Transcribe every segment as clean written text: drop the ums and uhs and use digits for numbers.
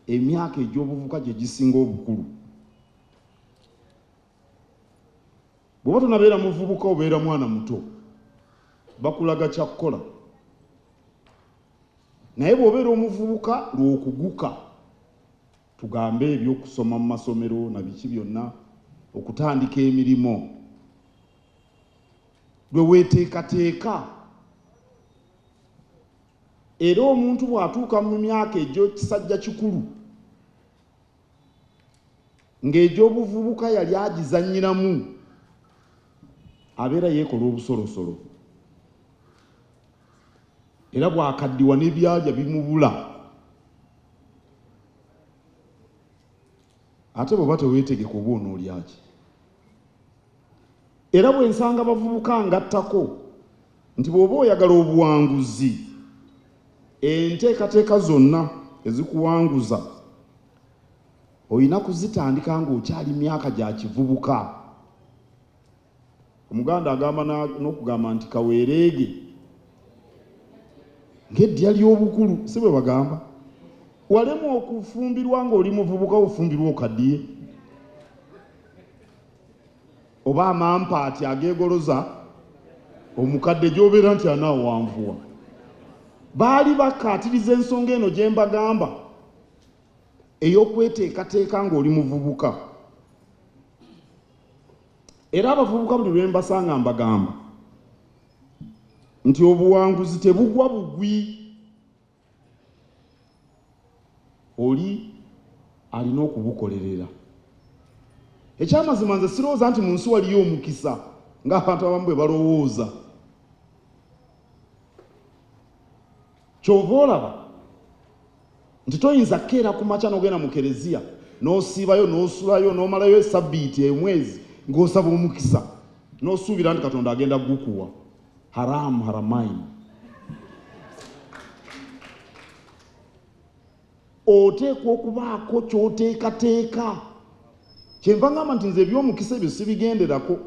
emyaka egy'obuvubuka gye gisinga obukulu. Bw'oba tonabeera muvubuka obeera mwana muto, bakulaga kyakkola. Naye bw'obeera omuvubuka lw'okuguka, tugambe ebyokusoma mu masomero na biki byonna, okutandika emirimu, lwe weeteekateeka. Era omuntu bw'atuuka mu myaka egy'ekisajja kikulu, ng'egy'obuvubuka yali agizannyiramu, abeera yeekola obusolosolo. Era bw'akaddiwa n'ebyalya bimubula. Ate bw'oba teweetegeka oba onoolya ki? Era bwe nsanga abavubuka ngattako nti bw'oba oyagala obuwanguzi, enteekateeka zonna ezikuwanguza olina kuzitandika ng'okyali myaka gya kivubuka. Omuganda agamba n'okugamba nti kaweereege ng'eddya ly'obukulu, si bwe bagamba? Walemu okufumbirwa ng'oli muvubuka ofumbirwa okaddiye, oba amampaati ageegoloza omukadde gy'obeera nti anaawanvuwa. Baali bakaatiriza ensonga eno gye mbagamba ey'okweteekateeka ng'oli muvubuka. Era abavubuka buli lwe mbasanga mbagamba nti obuwanguzi tebugwa bugwi. Oli alina okubukolerera. Ekyamazima nze sirowooza nti mu nsi waliyo omukisa ng'abantu abamu bwe balowooza. Kyova olaba nti toyinza kkeera ku makya n'ogenda mu kereziya n'osiibayo n'osulayo n'omalayo esabbiiti omwezi ng'osaba omukisa n'osuubira nti Katonda agenda kugukuwa. Haramu haramaini. Oteekwa okubaako ky'oteekateeka. Kyenva ngamba nti nze eby'omukisa ebyo sibigenderako.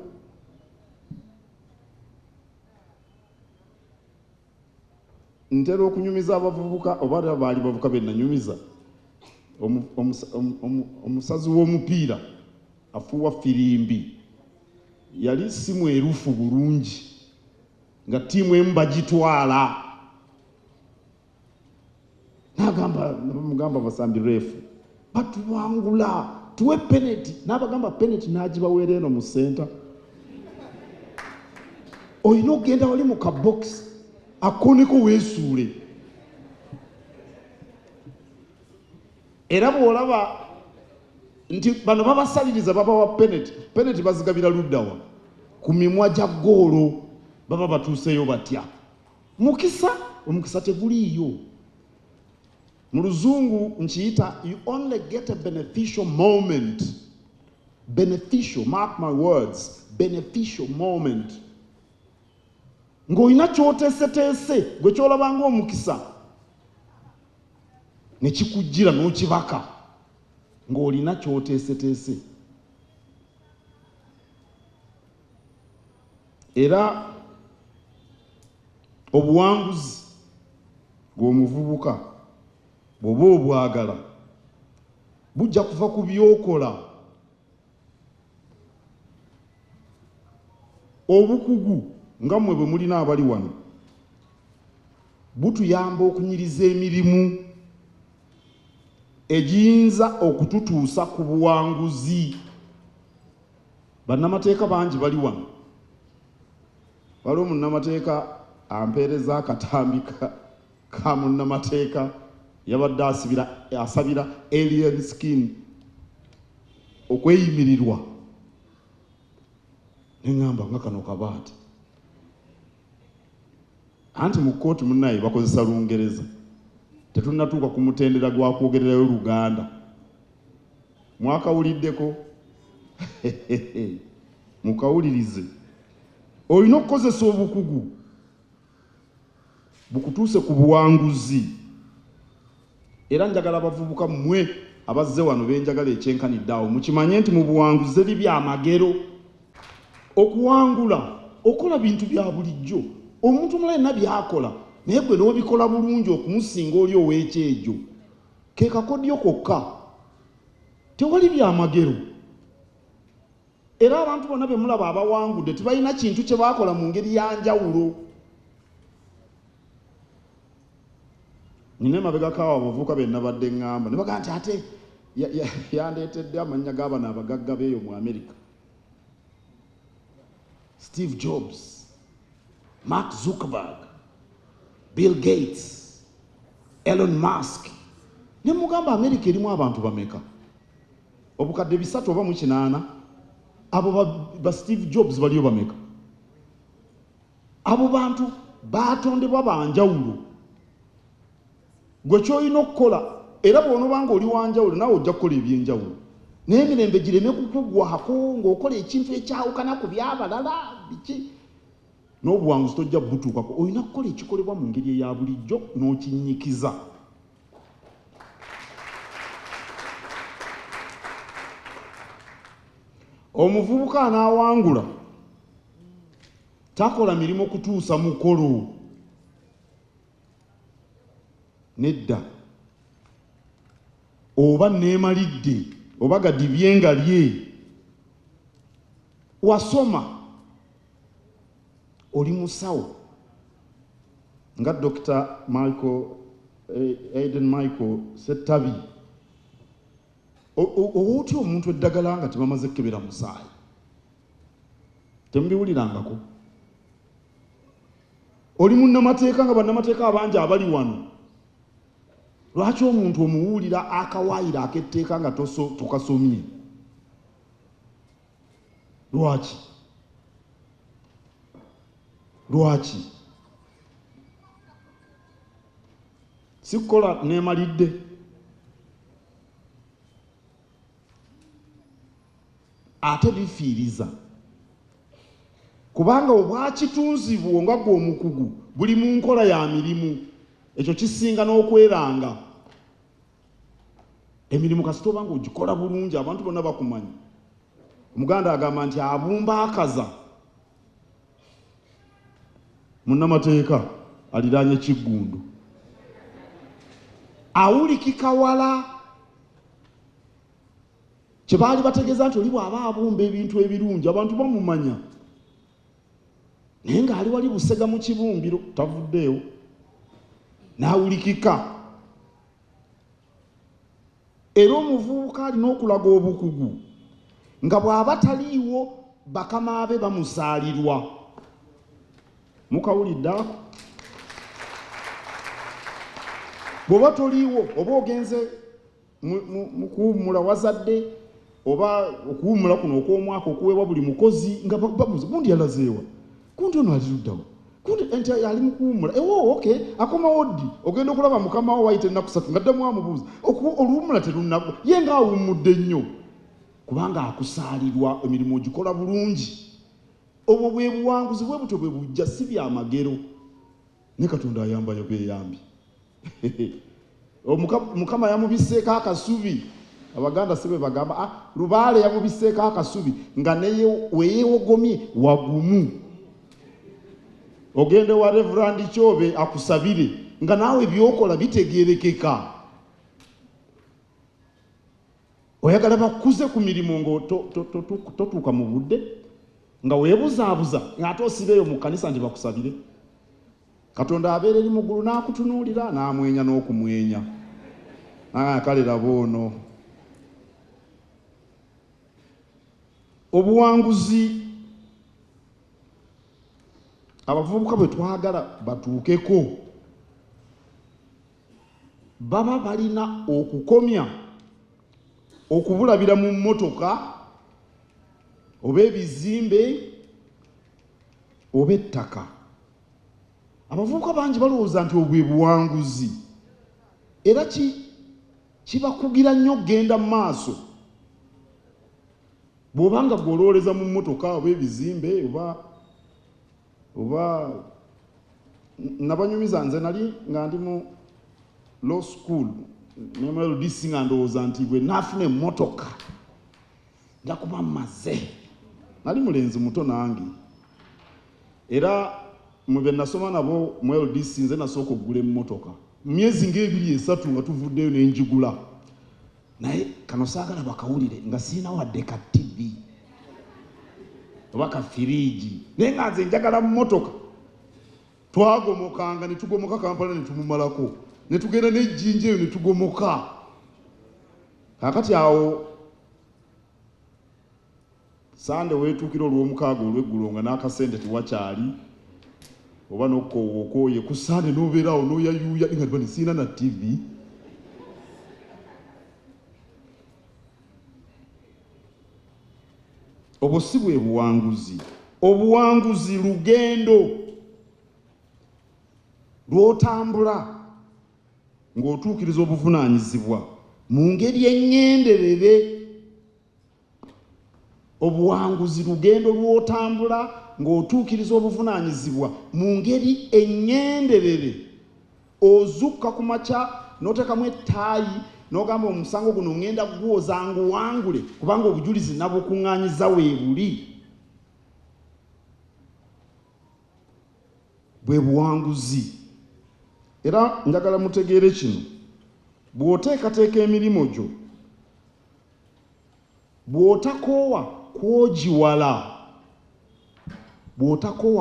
Ntera okunyumiza abavubuka, oba baali bavubuka be nanyumiza, omusazi w'omupiira afuuwa firimbi yali si mwerufu bulungi nga ttiimu emu bagitwala. N'agamba basambi reefu batuwangula tuwe penalty, n'abagamba penalty n'agibaweera eno mu senta. Olina okugenda wali mu kabokisi akoneko weesuule. Era bw'olaba nti bano babasaliriza babawa penalty bazigabira luddawa ku mimwa gya ggoolo, baba batuuseyo batya. Omukisa teguliiyo. Mu Luzungu nkiyita you only get a beneficial moment. Beneficial, mark my words, beneficial moment. Ng'olina ky'oteeseteese gwe ky'olaba ng'omukisa ne kikujjira n'okibaka ng'olina ky'oteeseteese. Era obuwanguzi bw'omuvubuka bw'oba obwagala bujja kuva ku by'okola. Obukugu nga mmwe bwe mulina abali wano butuyamba okunyiriza emirimu egiyinza okututuusa ku buwanguzi. Bannamateeka bangi bali wano. Waliwo munnamateeka ampeereza akatambi ka munnamateeka yabadde asabira alien skin okweyimirirwa. Neŋŋamba nga kano kabaati. Anti mu kkooti munnaye bakozesa Lungereza. Tetunnatuuka ku mutendera gwa kwogererayo Luganda. Mwakawuliddeko? Mukawulirize. Olina okukozesa obukugu bukutuuse ku buwanguzi. Era njagala abavubuka mmwe abazze wano benjagala ekyenkanidde awo mukimanye nti mu buwanguzi eri byamagero. Okuwangula okola bintu bya bulijjo. Omuntu omulala yenna by'akola naye gwe n'obikola bulungi okumusinga oli ow'ekyejo. ke kakodyo kokka, tewali byamagero. Era abantu bonna be mulaba abawangudde tebalina kintu kye baakola mu ngeri ya njawulo. Nina mabega kawa abavubuka be nabadde ngamba ne bagaa nti ate yandeetedde amannya g'abana abagagga beeyo mu America. Steve Jobs, Mark Zuckerberg, Bill Gates, Elon Musk. Ne mugamba America erimu abantu bameka? Obukadde 3 oba 8. Abo ba Steve Jobs baliyo bameka? Abo bantu baatondebwa banjawulo. Gwe ky'olina okukola era bw'onobanga oli wanjawulo naawe ojja kukola ebyenjawulo. Naye emirembe gireme kukugwako ng'okola ekintu ekyawukana ku by'abalala biki. N'obuwanguzi tojja butuukako. Olina kukola ekikolebwa mu ngeri eya bulijjo n'okinyikiza. Omuvubuka anaawangula takola mirimu kutuusa mukolo. Nedda. Oba neemalidde oba gadibye nga lye. Wasoma oli musawo nga Dr. Aiden Michael Setabi. Otyo omuntu eddagala nga tebamaze kebera musaayi. Tembiwulirangako. Oli munnamateeka nga bannamateeka abangi abali wano. Lwaki omuntu omuwulira akawaayira ak'etteeka nga tokasomye? Lwaki? Lwaki? Sikukola neemalidde. Ate bifiiriza. Kubanga obwakitunzibwa nga gw'omukugu buli mu nkola ya mirimu. Ekyo kisinga n'okweranga. Emirimu kasita obanga ogikola bulungi abantu bonna bakumanyi. Omuganda agamba nti abumba akaza munnamateeka aliraanye Kiggundu. Awulikika wala. Kye baali bategeeza nti oli bw'aba abumba ebintu ebirungi abantu bamumanya. Naye ng'ali wali Busega mu kibumbiro tavuddeewo. N'awulikika. Era omuvubuka alina okulaga obukugu nga bw'aba taliiwo bakama be bamusaalirwa. Mukawulidde ako? Bw'oba toliiwo oba ogenze mu kuwummula wazadde oba okuwummula kuno okw'omwaka okuweebwa buli mukozi nga babuuza gundi yalazeewa, gundi ono aliruddawo, gundi enti ali mu kuwummula. Okay, akomawo ddi? Ogenda okulaba mukama wo wayita ennaku 3 ng'addamu amubuuza. Oluwummula terunnaggwa. Ye ng'awummudde nnyo. Kubanga akusaalirwa emirimu ogikola bulungi. Obwo bwe buwanguzi bwe butyo bwe bujja si byamagero. Ne Katonda ayambayo beeyambi. Mukama yamubisseeko akasubi. Abaganda si bwe bagamba Lubaale yamubisseeko akasubi nga naye weyeewogomye wagumu. Ogende wa Reverend Kyobe akusabire nga naawe byokola bitegeerekeka. Oyagala bakuze ku mirimu ngo totuuka mu budde nga weebuzaabuza ng'ate osibeeyo mu kkanisa ndi bakusabire. Katonda abeera eri mu ggulu n'akutunuulira n'amwenya n'okumwenya. Kale laba ono. Obuwanguzi abavubuka bwe twagala batuukeko baba balina okukomya okubulabira mu mmotoka oba ebizimbe oba ettaka. Abavubuka bangi balowooza nti obwe buwanguzi era kibakugira nnyo okgenda mu maaso. Bw'obanga gw'olowooleza mu mmotoka oba ebizimbe oba nabanyumiza nze nali nga ndi mu law school ne mu LDC nga ndowooza nti bwe naafuna emmotoka nja kuba mmaze. Nali mulenzi muto nange era mu be nasoma nabo mu LDC nze nasooka okugula emmotoka myezi ng'ebiri esatu nga tuvuddeyo n'enjigula naye kano saagala bakawulire nga siina wadde ka TV oba ka firiigi naye nga nze njagala mu mmotoka twagomokanga ne tugomoka Kampala ne tumumalako ne tugenda n'ejjinja eyo ne tugomoka kaakati awo Sande weetuukira olw'omukaaga olw'eggulo nga n'akasente tewakyali oba n'okkoowookoye ku Sande n'obeeraawo n'oyayuuya nga tiba ne siina na TV. Obwo si bwe buwanguzi. Obuwanguzi lugendo lw'otambula ng'otuukiriza obuvunaanyizibwa mu ngeri engenderere. Obuwanguzi lugendo lw'otambula ng'otuukiriza obuvunaanyizibwa mu ngeri engenderere. Ozukka ku makya n'oteekamu ettaayi n'ogamba omusango guno ngenda gwoza nguwangule kubanga obujulizi nabukuŋŋaanyiza weebuli. Bwe buwanguzi. Era njagala mutegeere kino, bw'oteekateeka emirimu gyo, bw'otakoowa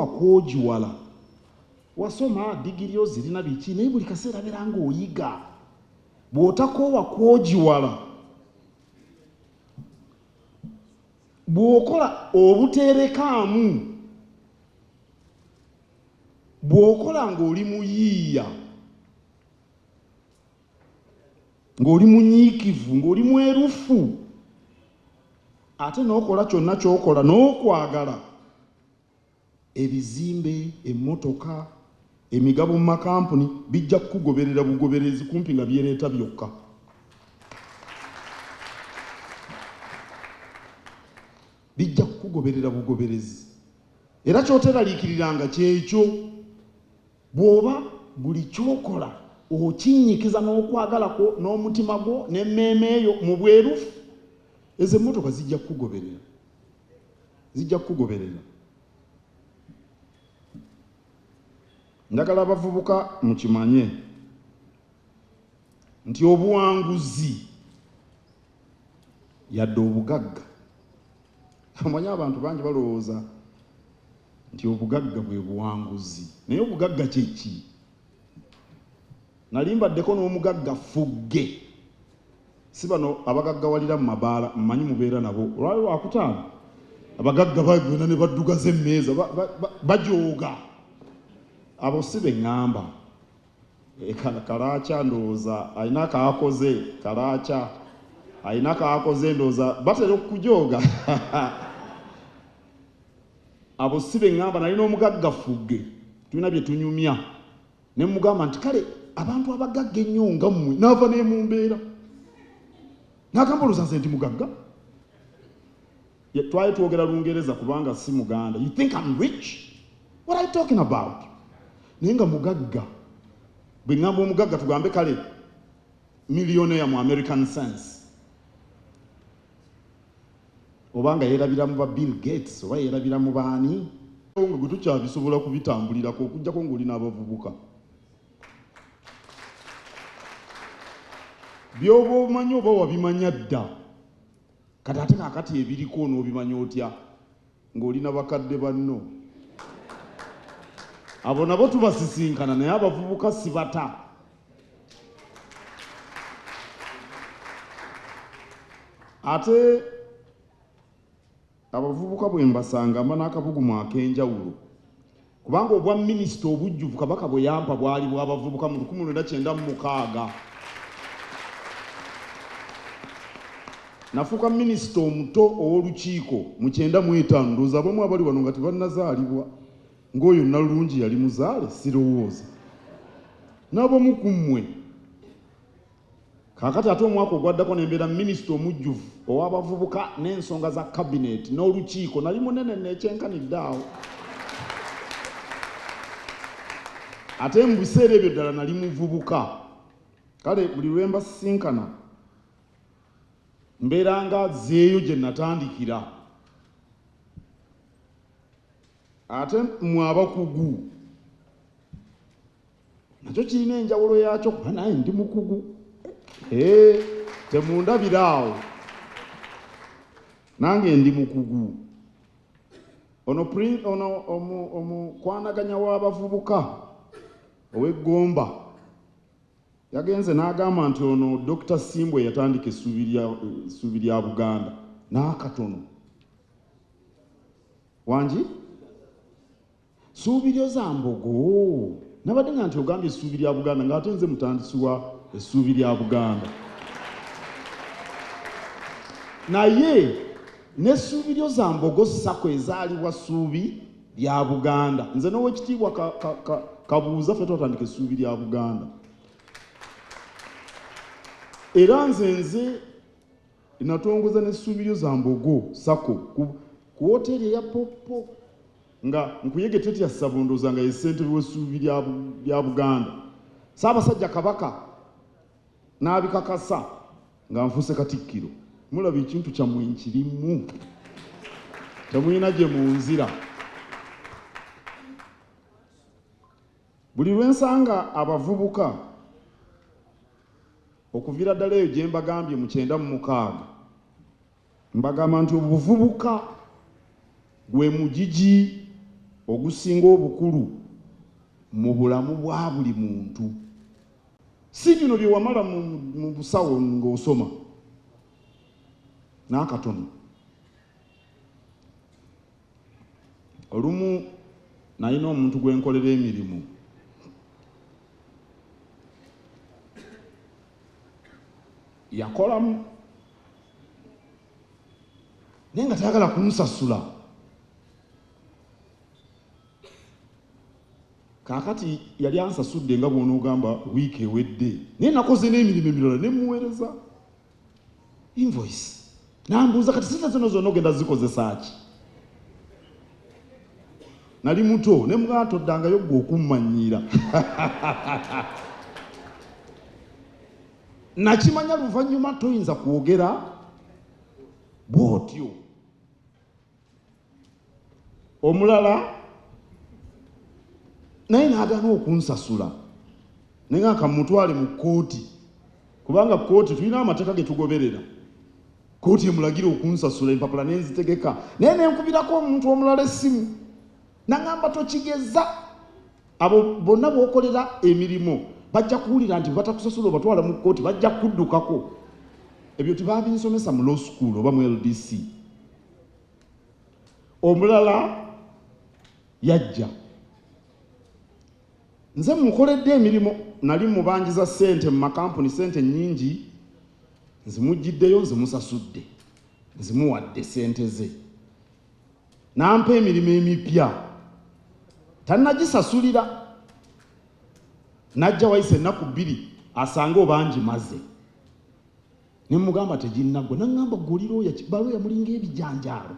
kwogiwala, wasoma digiri ozirina biki naye buli kaseera beera ng'oyiga. Bw'otakoowa kwogiwala, bw'okola obuteerekaamu, bw'okola ng'oli muyiiya, ng'oli munyiikivu, ng'oli mwerufu, ate n'okola kyonna ky'okola n'okwagala, ebizimbe, emmotoka, emigabo mu makampuni bijja kukugoberera bugoberezi kumpi nga byereeta byokka. Bijja kukugoberera bugoberezi. Era ky'oteraliikiriranga kyekyo. Bw'oba buli ky'okola okinnyikiza n'okwagalako n'omutima gwo n'emmeeme eyo mu bwerufu, ezo emmotoka zijja kukugoberera. Zijja kukugoberera. Njagala abavubuka mukimanye nti obuwanguzi yadde obugagga. Amanyi abantu bangi balowooza nti obugagga bwe buwanguzi. Naye obugagga kye ki? Nali mbaddeko n'omugagga Fugge. Si bano abagaggawalira mu mabaala, mmanyi mubeera nabo. Olwali lwakutaano abagagga bagenda ne baddugaza emmeeza bajooga. Abo si be ŋŋamba. Kalaaca ndowooza alina kaakoze, Kalaaca alina kaakoze ndowooza batera okujooga. Abo si be ŋŋamba. Nalina omugagga Fugge, tulina bye tunyumya. Ne mugamba nti kale abantu abagagga ennyo nga mmwe n'ava ne mu mbeera. N'agamba olowooza nze nti mugagga? Twali twogera Lungereza kubanga si Muganda. You think I'm rich? What are you talking about? Naye nga mugagga. Bwe ŋŋamba omugagga tugambe kale millionaire mu American sense. Oba nga yeerabira mu ba Bill Gates oba yeerabira mu baani. Nga gwe tukyabisobola kubitambulirako okuggyako ng'olina abavubuka. By'oba omanyi oba wabimanya dda. Kati ate kaakati ebiriko n'obimanya otya ng'olina bakadde banno. Abo nabo tubasisinkana naye abavubuka sibata. Ate abavubuka bwe mbasanga mba n'akabugumu ak'enjawulo. Kubanga obwa minisita obujjuvu Kabaka bwe yampa bwali bw'abavubuka mu 1996. Nafuuka minisita omuto ow'olukiiko mu 95. Ndowooza abamu abali wano nga tebannazaalibwa. Ng'oyo Nalungi yali muzaale sirowooza. N'abamu ku mmwe. Kaakati ate omwaka ogwaddako ne mbeera minisita omujjuvu ow'abavubuka n'ensonga za kabineeti n'olukiiko. Nali munene neekyenkanidde awo. Ate mu biseera ebyo ddala nali muvubuka. Kale buli lwe mbasisinkana mbeera nga zeeyo gye natandikira. Ate mwe abakugu nakyo kirina enjawulo yakyo kuba naye ndi mukugu. Temundabiraawo nange ndi mukugu. Ono omukwanaganya w'abavubuka ow'Eggomba yagenze n'agamba nti ono Dr. Simbwe yatandika essuubi lya Buganda n'akatono. Wangi ssuubi lyo za Mbogo nabadde nga nti ogambye essuubi lya Buganda ng'ate nze mutandisi wa essuubi lya Buganda. Naye n'essuubi lyo za Mbogo Sacco ezaalibwa ssuubi lya Buganda. Nze n'owekitiibwa Kabuuza ffe twatandika essuubi lya Buganda. Era nze natongoza n'essuubi lyo za Mbogo Sacco ku hoteri ya Popo nga nkuyege Tetya Sabundoza nga ye ssentebe w'essuubi lya Buganda. Ssaabasajja Kabaka n'abikakasa nga nfuuse Katikkiro. Mulaba ekintu kyammwe nkirimu, temulina gye munzira. Buli lwe nsanga abavubuka okuviira ddala eyo gye mbagambye mu 96 mbagamba nti obuvubuka gwe mugigi ogusinga obukulu mu bulamu bwa buli muntu. Si bino bye wamala mu busawo ng'osoma n'akatono. Olumu nalina omuntu gwe nkolera emirimu yakolamu naye nga tayagala kunsasula. Kaakati yali ansasudde nga bw'onoogamba wiiki ewedde, naye nakoze n'emirimu emirala ne muweereza invoice. Nambuuza kati sente zino zonna ogenda zikozesa ki? Nali muto ne mugamba toddangayo ggwe okummanyiira. Nakimanya luvannyuma toyinza kwogera bw'otyo. Omulala naye n'agaana okunsasula naye nga kamutwale mu kkooti, kubanga kkooti tulina amateeka ge tugoberera. Kkooti emulagira okunsasula, empapula nenzitegeka, naye nenkubirako omuntu omulala essimu n'agamba tokigeza. Abo bonna b'okolera emirimu bajja kuwulira nti batakusasula obatwala mu kkooti, bajja kuddukako. Ebyo tebaabinsomesa mu law school oba mu LDC. Omulala yajja, nze mukoledde emirimu, nali mubanjiza ssente mu makampuni, ssente nnyingi, nzimugiddeyo nzimusasudde, nzimuwadde ssente ze, nampa emirimu emipya, tannagisasulira. Najja wayise ennaku 2 asange obangi maze, ne mugamba teginnaggwa. Naŋŋamba ggulira balooya mulinga ebijanjaalo,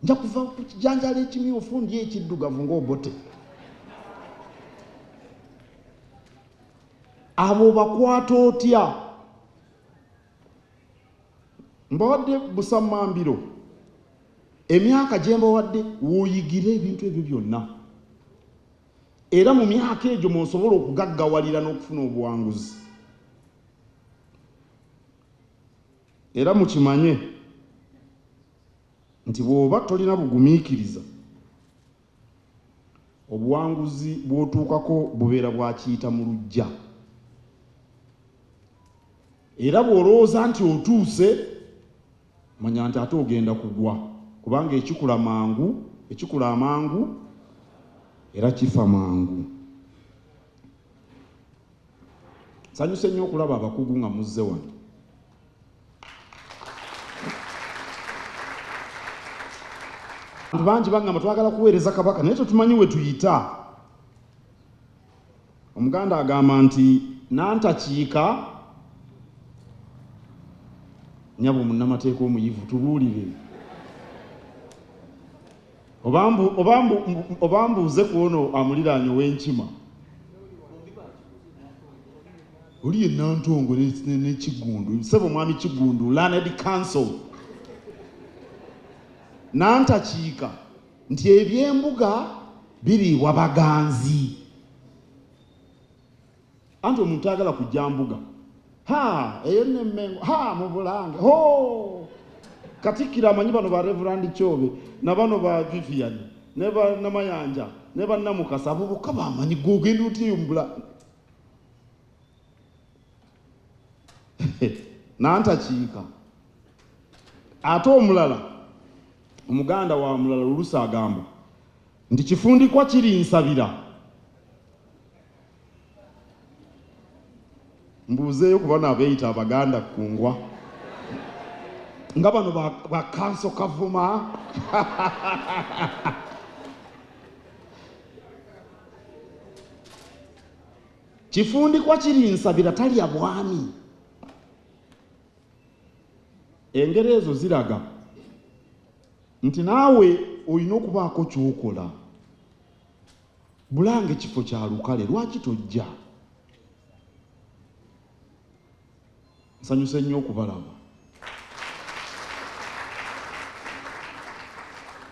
nja kuva ku kijanjaalo ekimyufu ndi ekiddugavu ng'obote. Abo bakwata otya? Mbawadde busammambiro, emyaka gye mbawadde wooyigire ebintu ebyo byonna, era mu myaka egyo mw'osobola okugaggawalira n'okufuna obuwanguzi. Era mukimanye nti bw'oba tolina bugumiikiriza, obuwanguzi bw'otuukako bubeera bwakiyita mu luggya. Era bw'olowooza nti otuuse, manya nti ate ogenda kugwa, kubanga ekikula amangu era kifa mangu. Sanyuse nnyo okulaba abakugu nga muzze wano. Abantu bangi bangamba twagala kuweereza Kabaka naye tetumanyi we tuyita. Omuganda agamba nti nantakiika nyabo munnamateeka omuyivu, tubuulire. Oba mbuuze ku ono amuliraanye ow'Enkima, oli ye Nantongo n'Ekigundu, Ssebo Mwami Kigundu, Learned Council. Nantakiika nti eby'embuga biriibwa baganzi. anti omuntu ayagala kujja Mbuga eyo nemmengo mu Bulange Katikkiro amanyi bano ba Reverend Kyobe na bano ba Vivian ne ba Namayanja ne ba Namukasa abo bokka bamanyi gogenda otiyo mu Bulange nantakiika ate omulala omuganda wa mulala Lulusa agamba nti kifundikwa kiri nsabira mbuzeeyo kuba n'abeeyita Abaganda kungwa nga bano ba Kanso Kavuma kifundikwa kiri nsabira talya bwami. Engero ezo ziraga nti naawe olina okubaako ky'okola. Bulange kifo kya lukale, lwaki tojja? Nsanyuse nnyo okubalaba.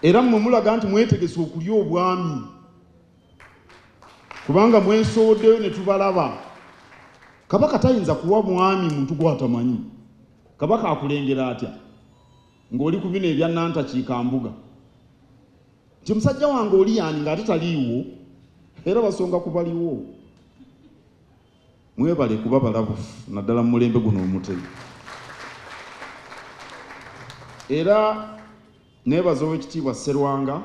Era mmwe mulaga nti mwetegese okulya obwami, kubanga mwesooddeyo ne tubalaba. Kabaka tayinza kuwa mwami muntu gw'atamanyi. Kabaka akulengera atya ng'oli ku bino ebya Nantakiika Mbuga nti musajja wange oli yani ng'ate taliiwo era basonga kubaliwo. Mwebale kuba balabufu naddala mu mulembe guno omutemu. Era neebaza Oweekitiibwa Sserwanga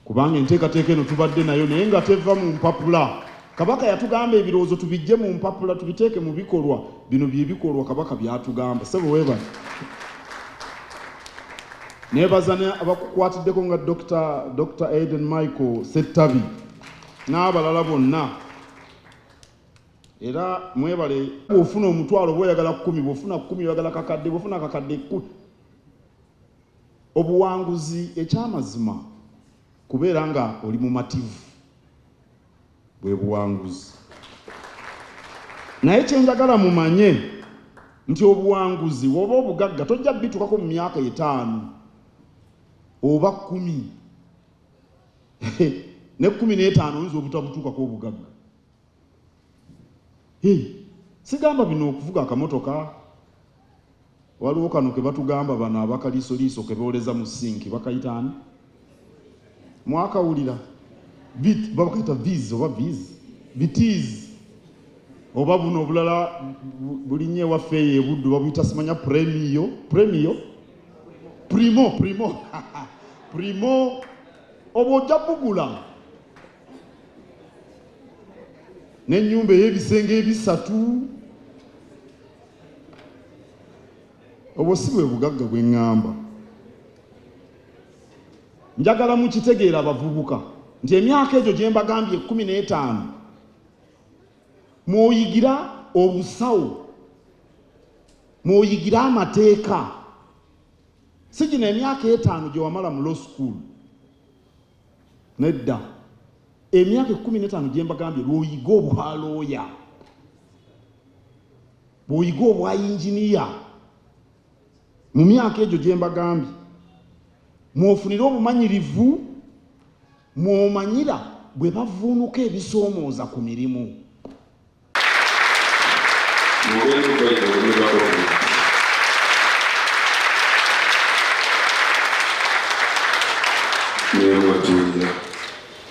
kubanga enteekateeka eno tubadde nayo naye nga teva mu mpapula. Kabaka yatugamba ebirowoozo tubijje mu mpapula tubiteeke mu bikolwa. Bino bye bikolwa Kabaka byatugamba. Ssebo weebale. Neebaza abakukwatiddeko nga Dr. Aiden Michael Ssettabi n'abalala bonna. Era mwebale bw'ofuna omutwalo bw'oyagala 10, bw'ofuna 10 oyagala kakadde, bw'ofuna kakadde 10. Obuwanguzi ekyamazima kubeera nga oli mumativu bwe buwanguzi. Naye kyenjagala mumanye nti obuwanguzi woba obugagga tojja bitukako mu myaka 5 oba 10 ne 15 oyinza obutabutuukako obugagga. Sigamba bino okuvuga akamotoka. Waliwo kano ke batugamba bano abakaliisoliiso ke booleza mu sinki bakayitaani mwakawulira babakayita viz oba bitiz oba buno obulala bulinye ewaffe eyo ebuddu babuyita simanya primo oba ojja bugula n'ennyumba ey'ebisenge 3 obwo si bwe bugagga bwe ŋŋamba. Njagala mukitegeera abavubuka nti emyaka egyo gye mbagambye 15 mwoyigira obusawo, mwoyigira amateeka. Si gino emyaka 5 gye wamala mu law school. Nedda. Emyaka 15 gye mbagambye lw'oyiga obwa looya, bw'oyiga obwa yinginiya. Mu myaka egyo gye mbagambye mwofunira obumanyirivu, mwomanyira bwe bavuunuka ebisoomooza ku mirimu.